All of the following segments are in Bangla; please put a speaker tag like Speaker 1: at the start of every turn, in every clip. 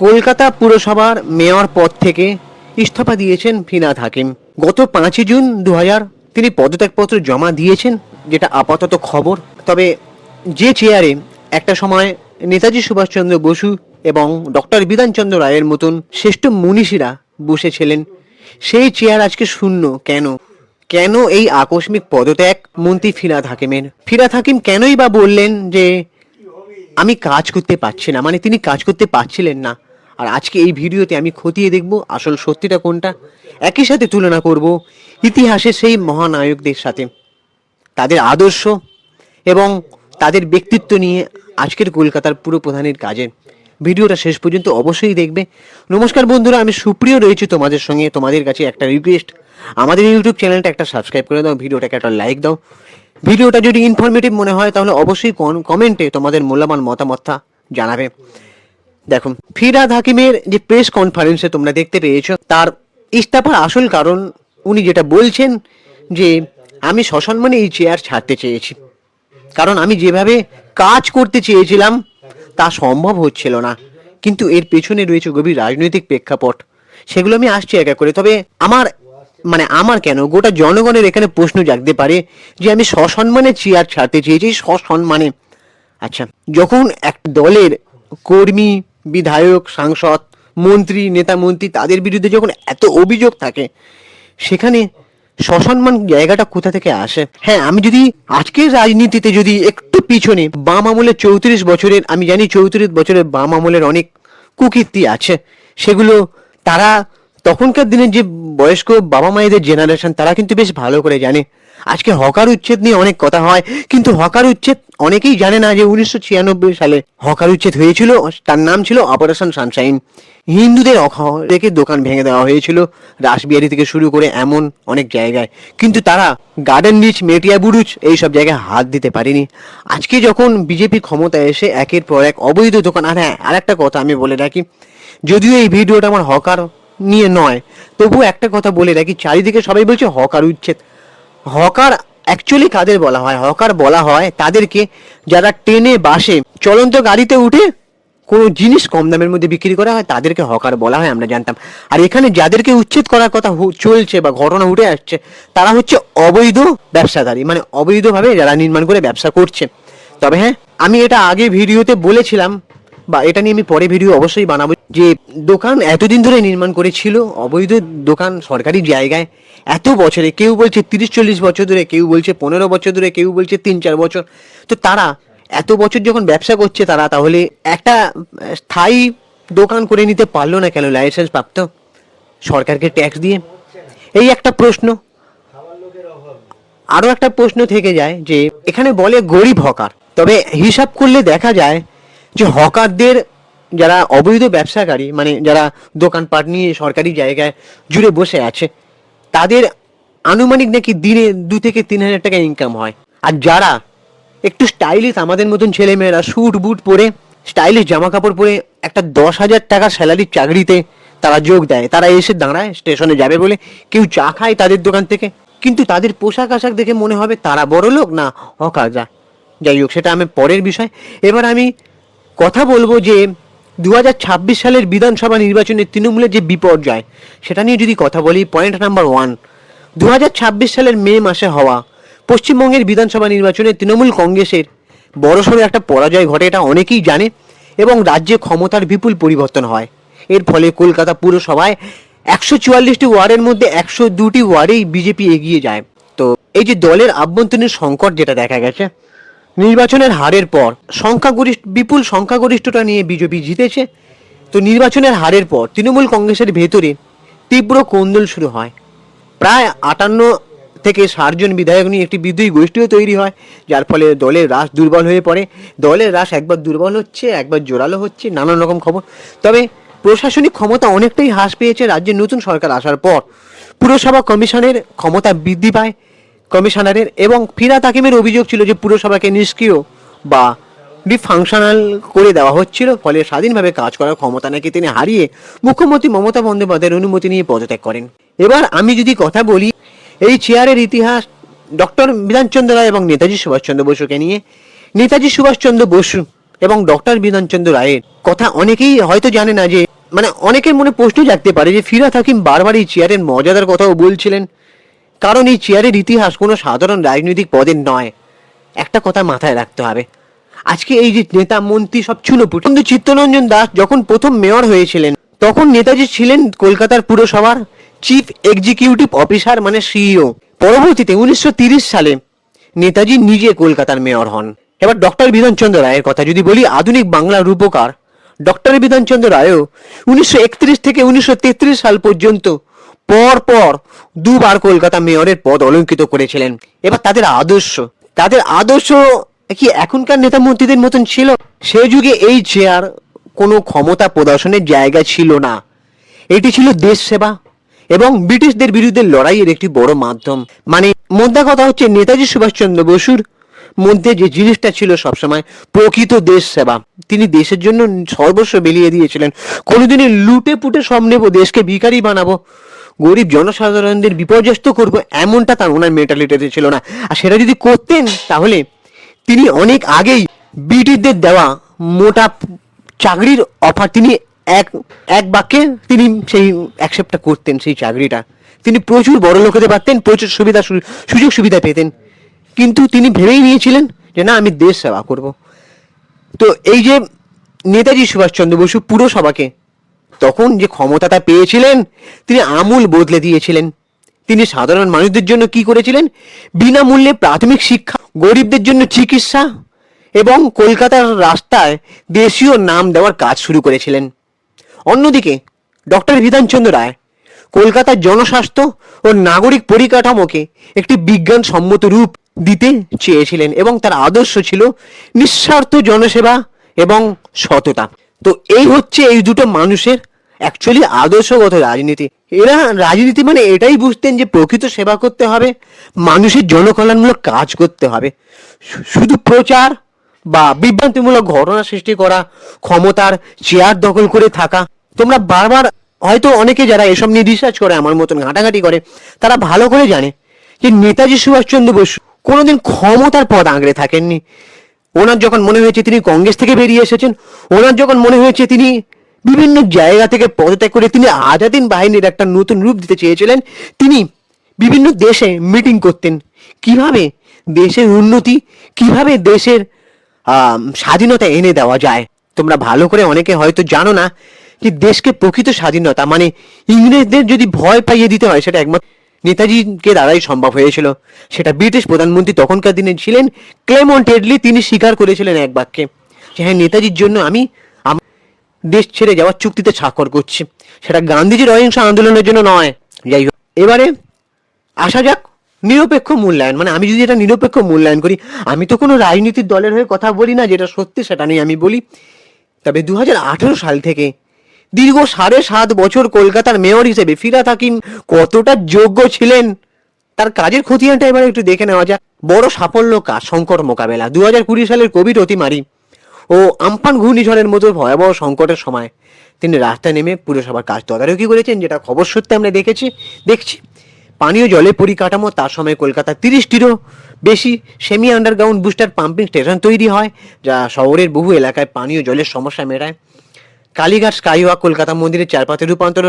Speaker 1: কলকাতা পুরসভার মেয়র পদ থেকে ইস্তফা দিয়েছেন ফিরহাদ হাকিম। গত 5 জুন 2000 তিনি পদত্যাগপত্র জমা দিয়েছেন, যেটা আপাতত খবর। তবে যে চেয়ারে একটা সময় নেতাজি সুভাষচন্দ্র বসু এবং ডক্টর বিধানচন্দ্র রায়ের মতন শ্রেষ্ঠ মনীষীরা বসেছিলেন, সেই চেয়ার আজকে শূন্য। কেন এই আকস্মিক পদত্যাগ মন্ত্রী ফিরহাদ হাকিমের? ফিরহাদ হাকিম কেনই বা বললেন যে আমি কাজ করতে পারছি না, মানে তিনি কাজ করতে পারছিলেন না। আর আজকে এই ভিডিওতে আমি খতিয়ে দেখব আসল সত্যিটা কোনটা। একই সাথে তুলনা করব ইতিহাসের সেই মহানায়কদের সাথে, তাদের আদর্শ এবং তাদের ব্যক্তিত্ব নিয়ে আজকের কলকাতার পুরপ্রধানের কাজে। ভিডিওটা শেষ পর্যন্ত অবশ্যই দেখবে। নমস্কার বন্ধুরা, আমি সুপ্রিয় রয়েছি তোমাদের সঙ্গে। তোমাদের কাছে একটা রিকোয়েস্ট, আমাদের ইউটিউব চ্যানেলটা একটা সাবস্ক্রাইব করে দাও, ভিডিওটাকে একটা লাইক দাও। ভিডিওটা যদি ইনফরমেটিভ মনে হয় তাহলে অবশ্যই কমেন্টে তোমাদের মূল্যবান মতামতটা জানাবে। দেখুন, ফিরহাদ হাকিমের যে প্রেস কনফারেন্সে তোমরা দেখতে পেয়েছো, তার ইস্তফার আসল কারণ উনি যেটা বলছেন যে আমি সসম্মানে এই চেয়ার ছাড়তে চেয়েছি, কারণ আমি যেভাবে কাজ করতে চেয়েছিলাম তা সম্ভব হচ্ছিল না। কিন্তু এর পেছনে রয়েছে গভীর রাজনৈতিক প্রেক্ষাপট, সেগুলো আমি আসছি এক এক করে। তবে আমার কেন, গোটা জনগণের এখানে প্রশ্ন জাগতে পারে যে আমি সসম্মানে চেয়ার ছাড়তে চেয়েছি, সসম্মানে। আচ্ছা, যখন এক দলের কর্মী, বিধায়ক, সাংসদ, মন্ত্রী, নেতা মন্ত্রী, তাদের বিরুদ্ধে যখন এত অভিযোগ থাকে, সেখানে সসম্মান জায়গাটা কোথা থেকে আসে? হ্যাঁ, আমি যদি আজকের রাজনীতিতে যদি একটু পিছনে বাম আমলের 34 বছরের, আমি জানি 34 বছরের বাম আমলের অনেক কুকীর্তি আছে, সেগুলো তারা তখনকার দিনের যে বয়স্ক বাবা মায়েদের জেনারেশন, তারা কিন্তু বেশ ভালো করে জানে। আজকে হকার উচ্ছেদ নিয়ে অনেক কথা হয়, কিন্তু হকার উচ্ছেদ অনেকেই জানে না যে 1996 সালে হকার উচ্ছেদ হয়েছিল। তার নাম ছিল অপারেশন সানশাইন। হিন্দুদের রেখে দোকান ভেঙে দেওয়া হয়েছিল, রাসবিহারি থেকে শুরু করে এমন অনেক জায়গায়, কিন্তু তারা গার্ডেন রিচ, মেটিয়া বুরুজ এইসব জায়গায় হাত দিতে পারেনি। আজকে যখন বিজেপি ক্ষমতায় এসে একের পর এক অবৈধ দোকান, আর হ্যাঁ, আর একটা কথা আমি বলে রাখি, যদিও এই ভিডিওটা আমার হকার নিয়ে নয়, তবু একটা কথা বলে রাখি, চারিদিকে সবাই বলছে হকার উচ্ছেদ। হকার অ্যাকচুয়ালি কাদের বলা হয়? হকার বলা হয় তাদেরকে যারা ট্রেনে, বাসে, চলন্ত গাড়িতে উঠে কোনো জিনিস কম দামের মধ্যে বিক্রি করা হয়, তাদেরকে হকার বলা হয়, আমরা জানতাম। আর এখানে যাদেরকে উচ্ছেদ করার কথা চলছে বা ঘটনা উঠে আসছে, তারা হচ্ছে অবৈধ ব্যবসাদারী, মানে অবৈধভাবে যারা নির্মাণ করে ব্যবসা করছে। তবে হ্যাঁ, আমি এটা আগে ভিডিওতে বলেছিলাম, বা এটা নিয়ে আমি পরে ভিডিও অবশ্যই বানাবো, যে দোকান এতদিন ধরে নির্মাণ করেছিল, অবৈধ দোকান সরকারি জায়গায় এত বছরে, কেউ বলছে 30-40 বছর ধরে, কেউ বলছে 15 বছর ধরে, কেউ বলছে 3-4 বছর। তো তারা এত বছর যখন ব্যবসা করছে, তারা তাহলে একটা স্থায়ী দোকান করে নিতে পারলো না কেন লাইসেন্স প্রাপ্ত, সরকারকে ট্যাক্স দিয়ে? এই একটা প্রশ্ন। আরো একটা প্রশ্ন থেকে যায় যে এখানে বলে গরিব হকার, তবে হিসাব করলে দেখা যায় যে হকারদের, যারা অবৈধ ব্যবসাকারী, মানে যারা দোকানপাট নিয়ে সরকারি জায়গায় জুড়ে বসে আছে, তাদের আনুমানিক নাকি দিনে 2 থেকে 3 হাজার টাকা ইনকাম হয়। আর যারা একটু স্টাইলিশ, আমাদের মতন ছেলেমেয়েরা স্যুট বুট পরে, স্টাইলিশ জামা কাপড় পরে একটা 10,000 টাকার স্যালারির চাকরিতে তারা যোগ দেয়, তারা এসে দাঁড়ায় স্টেশনে যাবে বলে, কেউ চা খায় তাদের দোকান থেকে, কিন্তু তাদের পোশাক আশাক দেখে মনে হবে তারা বড় লোক না হকার। যাই হোক, সেটা আমি পরের বিষয়। এবার আমি কথা বলবো যে 2026 সালের বিধানসভা নির্বাচনে তৃণমূলের যে বিপর্যয়, সেটা নিয়ে যদি কথা বলি। পয়েন্ট নাম্বার 1, 2026 সালের মে মাসে হওয়া পশ্চিমবঙ্গের বিধানসভা নির্বাচনে তৃণমূল কংগ্রেসের বড়সড় একটা পরাজয় ঘটে, এটা অনেকেই জানে, এবং রাজ্যে ক্ষমতার বিপুল পরিবর্তন হয়। এর ফলে কলকাতা পুরসভায় 144টি ওয়ার্ডের মধ্যে 102টি ওয়ার্ডেই বিজেপি এগিয়ে যায়। তো এই যে দলের আভ্যন্তরীণ সংকট যেটা দেখা গেছে, নির্বাচনের হারের পর বিপুল সংখ্যাগরিষ্ঠতা নিয়ে বিজেপি জিতেছে। তো নির্বাচনের হারের পর তৃণমূল কংগ্রেসের ভেতরে তীব্র কোন্দল শুরু হয়। প্রায় 58 থেকে 60 জন বিধায়ক নিয়ে একটি বিদ্রোহী গোষ্ঠীও তৈরি হয়, যার ফলে দলের রাশ দুর্বল হয়ে পড়ে। দলের রাশ একবার দুর্বল হচ্ছে, একবার জোরালো হচ্ছে, নানান রকম খবর। তবে প্রশাসনিক ক্ষমতা অনেকটাই হ্রাস পেয়েছে রাজ্যের নতুন সরকার আসার পর। পুরসভা কমিশনের ক্ষমতা বৃদ্ধি পায় কমিশনারের, এবং ফিরহাদ হাকিমের অভিযোগ ছিল যে পুরসভাকে নিষ্ক্রিয় বা ডিফাংশনাল করে দেওয়া হচ্ছিল, ফলে স্বাধীনভাবে কাজ করার ক্ষমতা নাকি তিনি হারিয়ে মুখ্যমন্ত্রী মমতা বন্দ্যোপাধ্যায়ের অনুমতি নিয়ে পদত্যাগ করেন। এবার আমি যদি কথা বলি এই চেয়ারের ইতিহাস, ডক্টর বিধানচন্দ্র রায় এবং নেতাজি সুভাষচন্দ্র বসুকে নিয়ে। নেতাজি সুভাষচন্দ্র বসু এবং ডক্টর বিধানচন্দ্র রায়ের কথা অনেকেই হয়তো জানে না, যে মানে অনেকের মনে প্রশ্ন জাগতে পারে যে ফিরহাদ হাকিম বারবার এই চেয়ারের মর্যাদার কথাও বলছিলেন, কারণ এই চেয়ারের ইতিহাস কোনো সাধারণ রাজনৈতিক পদের নয়। একটা কথা মাথায় রাখতে হবে, আজকে এই যে নেতা মন্ত্রী সব চুনোপুটি, কিন্তু চিত্তরঞ্জন দাস যখন প্রথম মেয়র হয়েছিলেন তখন নেতাজি ছিলেন কলকাতার পুরসভার চিফ এক্সিকিউটিভ অফিসার, মানে সিইও। পরবর্তীতে 1930 সালে নেতাজি নিজে কলকাতার মেয়র হন। এবার ডক্টর বিধানচন্দ্র রায়ের কথা যদি বলি, আধুনিক বাংলার রূপকার ডক্টর বিধানচন্দ্র রায়ও 1931 থেকে 1933 সাল পর্যন্ত পর পর দুবার কলকাতা মেয়রের পদ অলঙ্কিত করেছিলেন। এবার তাদের আদর্শ কি এখনকার নেতা মন্ত্রীদের মতন ছিল? সে যুগে এই চেয়ার কোনো ক্ষমতা প্রদর্শনের জায়গা ছিল না, এটি ছিল দেশ সেবা এবং ব্রিটিশদের বিরুদ্ধে লড়াইয়ের একটি বড় মাধ্যম। মানে মোদ্দা কথা হচ্ছে, নেতাজি সুভাষচন্দ্র বসুর মধ্যে যে জিনিসটা ছিল সবসময় প্রকৃত দেশ সেবা। তিনি দেশের জন্য সর্বস্ব বিলিয়ে দিয়েছিলেন। কোনোদিনই লুটে পুটে সব নেব, দেশকে ভিখারি বানাবো, গরিব জনসাধারণদের বিপর্যস্ত করবো, এমনটা তার ওনার মেন্টালিটিতে ছিল না। আর সেটা যদি করতেন তাহলে তিনি অনেক আগেই ব্রিটিশদের দেওয়া মোটা চাকরির অফার তিনি এক বাক্যে তিনি সেই অ্যাকসেপ্টটা করতেন। সেই চাকরিটা তিনি প্রচুর বড় লোক হতে পারতেন, প্রচুর সুযোগ সুবিধা পেতেন, কিন্তু তিনি ভেবেই নিয়েছিলেন যে না, আমি দেশ সেবা করব। তো এই যে নেতাজি সুভাষচন্দ্র বসু পুরসভাকে তখন যে ক্ষমতাটা পেয়েছিলেন, তিনি আমূল বদলে দিয়েছিলেন। তিনি সাধারণ মানুষদের জন্য কি করেছিলেন? বিনামূল্যে প্রাথমিক শিক্ষা, গরিবদের জন্য চিকিৎসা এবং কলকাতার রাস্তায় দেশীয় নাম দেওয়ার কাজ শুরু করেছিলেন। অন্যদিকে ডক্টর বিধানচন্দ্র রায় কলকাতার জনস্বাস্থ্য ও নাগরিক পরিকাঠামোকে একটি বিজ্ঞানসম্মত রূপ দিতে চেয়েছিলেন এবং তার আদর্শ ছিল নিঃস্বার্থ জনসেবা এবং সততা। তো এই হচ্ছে এই দুটো মানুষের অ্যাকচুয়ালি আদর্শগত রাজনীতি। এরা রাজনীতি মানে এটাই বুঝতেন যে প্রকৃত সেবা করতে হবে, মানুষের জনকল্যাণমূলক কাজ করতে হবে। শুধু প্রচার বা বিভ্রান্তিমূলক ঘটনা সৃষ্টি করা, ক্ষমতার চেয়ার দখল করে থাকা, তোমরা বারবার হয়তো অনেকে যারা এসব নিয়ে রিসার্চ করে, আমার মতন ঘাটাঘাটি করে, তারা ভালো করে জানে যে নেতাজি সুভাষচন্দ্র বসু কোনোদিন ক্ষমতার পদ আঁকড়ে থাকেননি। ওনার যখন মনে হয়েছে তিনি কংগ্রেস থেকে বেরিয়ে এসেছেন, ওনার যখন মনে হয়েছে তিনি বিভিন্ন জায়গা থেকে পদত্যাগ করে তিনি আজাদিন বাহিনীর একটা নতুন রূপ দিতে চেয়েছিলেন, তিনি বিভিন্ন দেশে মিটিং করতেন। কিভাবে দেশের উন্নতি, কিভাবে দেশের স্বাধীনতা এনে দেওয়া যায়। তোমরা ভালো করে অনেকে হয়তো জানো না যে দেশকে প্রকৃত স্বাধীনতা মানে ইংরেজদের যদি ভয় পাইয়ে দিতে হয়, সেটা একমাত্র নেতাজিকে দ্বারাই সম্ভব হয়েছিল। সেটা ব্রিটিশ প্রধানমন্ত্রী তখনকার দিনে ছিলেন ক্লেমন্ট এটলি, তিনি স্বীকার করেছিলেন এক বাক্যে যে হ্যাঁ, নেতাজির জন্য আমি দেশ ছেড়ে যাওয়ার চুক্তিতে স্বাক্ষর করছি। সেটা গান্ধীজির অহিংস আন্দোলনের জন্য নয়। যাই হোক, এবারে আসা যাক নিরপেক্ষ মূল্যায়ন। মানে আমি যদি এটা নিরপেক্ষ মূল্যায়ন করি, আমি তো কোনো রাজনীতির দলের হয়ে কথা বলি না, যেটা সত্যি সেটা নিয়ে আমি বলি। তবে 2018 সাল থেকে দীর্ঘ 7.5 বছর কলকাতার মেয়র হিসেবে ফিরহাদ হাকিম কতটা যোগ্য ছিলেন, তার কাজের খতিয়ানটা এবার একটু দেখে নেওয়া যাক। বড় সাফল্য কাজ সংকট মোকাবেলা। 2020 সালের কোভিড অতিমারি ও আমফান ঘূর্ণিঝড়ের মতো ভয়াবহ সংকটের সময় তিনি রাস্তায় নেমে পুরসভার কাজ তদারকি করেছেন, যেটা খবর সত্যি আমরা দেখছি। পানীয় জলের পরিকাঠামো, তার সময় কলকাতার 30টিরও বেশি semi underground booster pumping station তৈরি হয়, যা শহরের বহু এলাকায় পানীয় জলের সমস্যা মেটায়। কালীঘাট স্কাইওয়াক, কলকাতা মন্দিরের চারপাশে রূপান্তর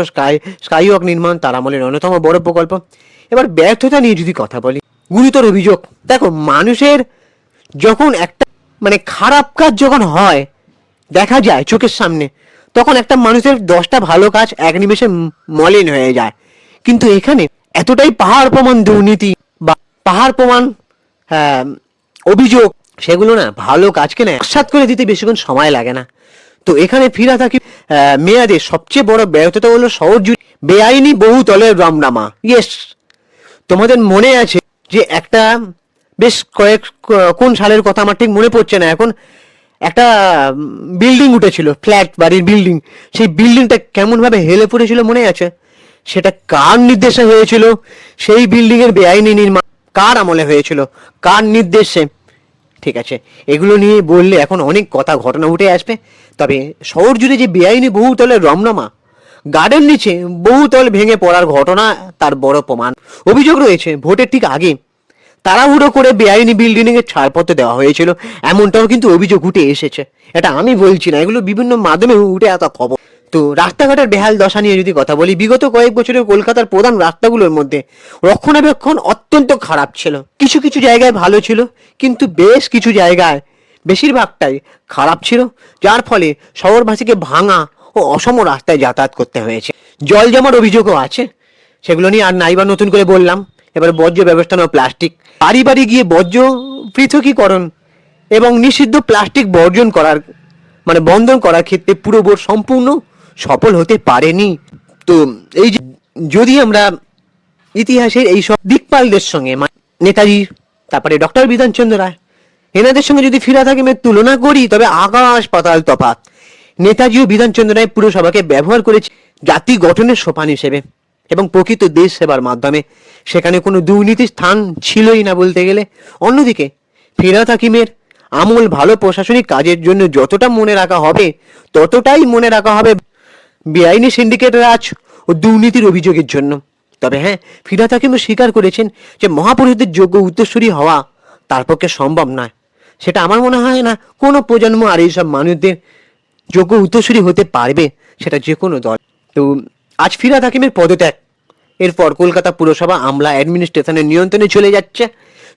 Speaker 1: স্কাইওয়াক নির্মাণ তার আমলের অন্যতম বড় প্রকল্প। এবার ব্যর্থতা নিয়ে যদি কথা বলি, গুরুতর অভিযোগ। দেখো, মানুষের যখন একটা মানে খারাপ কাজ যখন হয় দেখা যায় চোখের সামনে, তখন একটা মানুষের 10টা ভালো কাজ এক নিমেষে মলিন হয়ে যায়। কিন্তু এখানে এতটাই পাহাড় প্রমাণ দুর্নীতি বা পাহাড় প্রমাণ অভিযোগ, সেগুলো না ভালো কাজকে না একসাথ করে দিতে বেশিক্ষণ সময় লাগে না। তো এখানে ফিরহাদ হাকিম মেয়াদের সবচেয়ে বড় ব্যর্থতা হলো শহর জুড়ে বেআইনি বহুতলের রমনামা। ইয়েস, তোমাদের মনে আছে যে একটা বেশ কোন সালের কথা আমার ঠিক মনে পড়ছে না এখন, একটা বিল্ডিং উঠেছিল, ফ্ল্যাট বাড়ির বিল্ডিং। সেই বিল্ডিংটা কেমন ভাবে হেলে পড়েছিল মনে আছে? সেটা কার নির্দেশে হয়েছিল? সেই বিল্ডিং এর বেআইনি নির্মাণ কার আমলে হয়েছিল, কার নির্দেশে? ঠিক আছে, এগুলো নিয়ে বললে এখন অনেক কথা ঘটনা উঠে আসবে। তবে শহর জুড়ে যে বেআইনি বহুতলের রমনামা, গার্ডেন নিচে বহুতল ভেঙে পড়ার ঘটনা তার বড় প্রমাণ। অভিযোগ রয়েছে ভোটের ঠিক আগে তাড়াহুড়ো করে বেআইনি বিল্ডিং এর ছাড়পত্র দেওয়া হয়েছিল, এমনটাও কিন্তু অভিযোগ উঠে এসেছে। এটা আমি বলছি না, এগুলো বিভিন্ন মাধ্যমে উঠে আসা খবর। তো রাস্তাঘাটের বেহাল দশা নিয়ে যদি কথা বলি, বিগত কয়েক বছরে কলকাতার প্রধান রাস্তাগুলোর মধ্যে রক্ষণাবেক্ষণ অত্যন্ত খারাপ ছিল। কিছু কিছু জায়গায় ভালো ছিল, কিন্তু বেশ কিছু জায়গায় বেশিরভাগটাই খারাপ ছিল, যার ফলে শহরবাসীকে ভাঙা ও অসম রাস্তায় যাতায়াত করতে হয়েছে। জল জমার অভিযোগও আছে, সেগুলো নিয়ে আর নাইবা নতুন করে বললাম। এবার বর্জ্য ব্যবস্থাপনা ও প্লাস্টিক, বাড়ি বাড়ি গিয়ে বর্জ্য পৃথকীকরণ এবং নিষিদ্ধ প্লাস্টিক বর্জন করার বন্ধন করার ক্ষেত্রে পুরো বোর্ড সম্পূর্ণ সফল হতে পারেনি। তো এই যে যদি আমরা ইতিহাসের এই সব দিকপালদের সঙ্গে নেতাজি, তারপরে ডক্টর বিধানচন্দ্র রায়, এনাদের সঙ্গে যদি ফিরহাদ হাকিমের তুলনা করি, তবে আকাশ পাতাল তফাৎ। নেতাজি ও বিধানচন্দ্র রায় পুরসভাকে ব্যবহার করেছে জাতি গঠনের সোপান হিসেবে এবং প্রকৃত দেশ সেবার মাধ্যমে। সেখানে কোনো দুর্নীতির স্থান ছিলই না বলতে গেলে। অন্যদিকে ফিরহাদ হাকিমের আমল ভালো প্রশাসনিক কাজের জন্য যতটা মনে রাখা হবে, ততটাই মনে রাখা হবে বেআইনি সিন্ডিকেট রাজ ও দুর্নীতির অভিযোগের জন্য। তবে হ্যাঁ, ফিরহাদ হাকিমও স্বীকার করেছেন যে মহাপুরুষদের যোগ্য উত্তরসূরি হওয়া তার পক্ষে সম্ভব নয়। সেটা আমার মনে হয় না কোনো প্রজন্ম আর এইসব মানুষদের যোগ্য উত্তরসূরি হতে পারবে, সেটা যে কোনো দল। তো আজ ফিরহাদ হাকিমের পদত্যাগ, এরপর কলকাতা পুরসভা আমলা অ্যাডমিনিস্ট্রেশনের নিয়ন্ত্রণে চলে যাচ্ছে।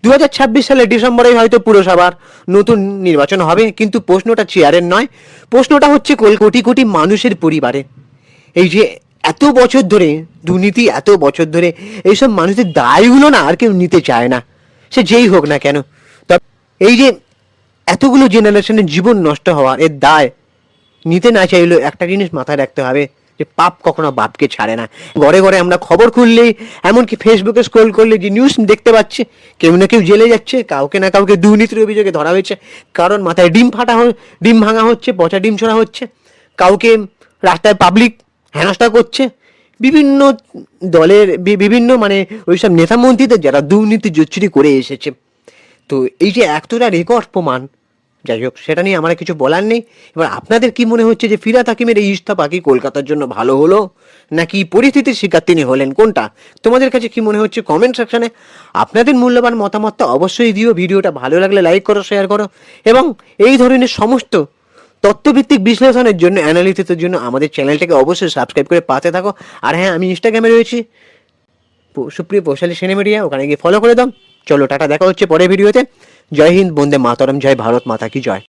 Speaker 1: 2026 সালের ডিসেম্বরে হয়তো পুরসভার নতুন নির্বাচন হবে, কিন্তু প্রশ্নটা চেয়ারের নয়, প্রশ্নটা হচ্ছে কোটি কোটি মানুষের পরিবারে। এই যে এত বছর ধরে দুর্নীতি, এত বছর ধরে এইসব মানুষের দায়গুলো না আর কেউ নিতে চায় না, সে যেই হোক না কেন। তবে এই যে এতগুলো জেনারেশনের জীবন নষ্ট হওয়ার এর দায় নিতে না চাইলেও একটা জিনিস মাথায় রাখতে হবে, যে পাপ কখনো বাপকে ছাড়ে না। ঘরে ঘরে আমরা খবর খুললেই, এমনকি ফেসবুকে স্ক্রল করলে যে নিউজ দেখতে পাচ্ছি, কেউ না কেউ জেলে যাচ্ছে, কাউকে না কাউকে দুর্নীতির অভিযোগে ধরা হয়েছে, কারণ মাথায় ডিম ভাঙা হচ্ছে, পচা ডিম ছোড়া হচ্ছে, কাউকে রাস্তায় পাবলিক হেনস্থা করছে। বিভিন্ন দলের বিভিন্ন ওইসব নেতা মন্ত্রীদের যারা দুর্নীতি জুচ্চুরি করে এসেছে। তো এই যে এতটা রেকর্ড প্রমাণ, যাই হোক, সেটা নিয়ে আমার কিছু বলার নেই। এবার আপনাদের কি মনে হচ্ছে যে ফিরহাদ হাকিমের এই ইস্তফা কি কলকাতার জন্য ভালো হলো, নাকি পরিস্থিতির শিকার তিনি হলেন, কোনটা? তোমাদের কাছে কি মনে হচ্ছে কমেন্ট সেকশনে আপনাদের মূল্যবান মতামতটা অবশ্যই দিও। ভিডিওটা ভালো লাগলে লাইক করো, শেয়ার করো, এবং এই ধরনের সমস্ত তথ্যভিত্তিক বিশ্লেষণের জন্য, অ্যানালিসিসের জন্য আমাদের চ্যানেলটাকে অবশ্যই সাবস্ক্রাইব করে পাশে থাকো। আর হ্যাঁ, আমি ইনস্টাগ্রামে রয়েছি সুপ্রিয় পৌশালী সিনেমিডিয়া, ওখানে গিয়ে ফলো করে দাও। চলো টাটা, দেখা হচ্ছে পরের ভিডিওতে। জয় হিন্দ, বন্দে মাতরম, জয় ভারত মাতা কি জয়।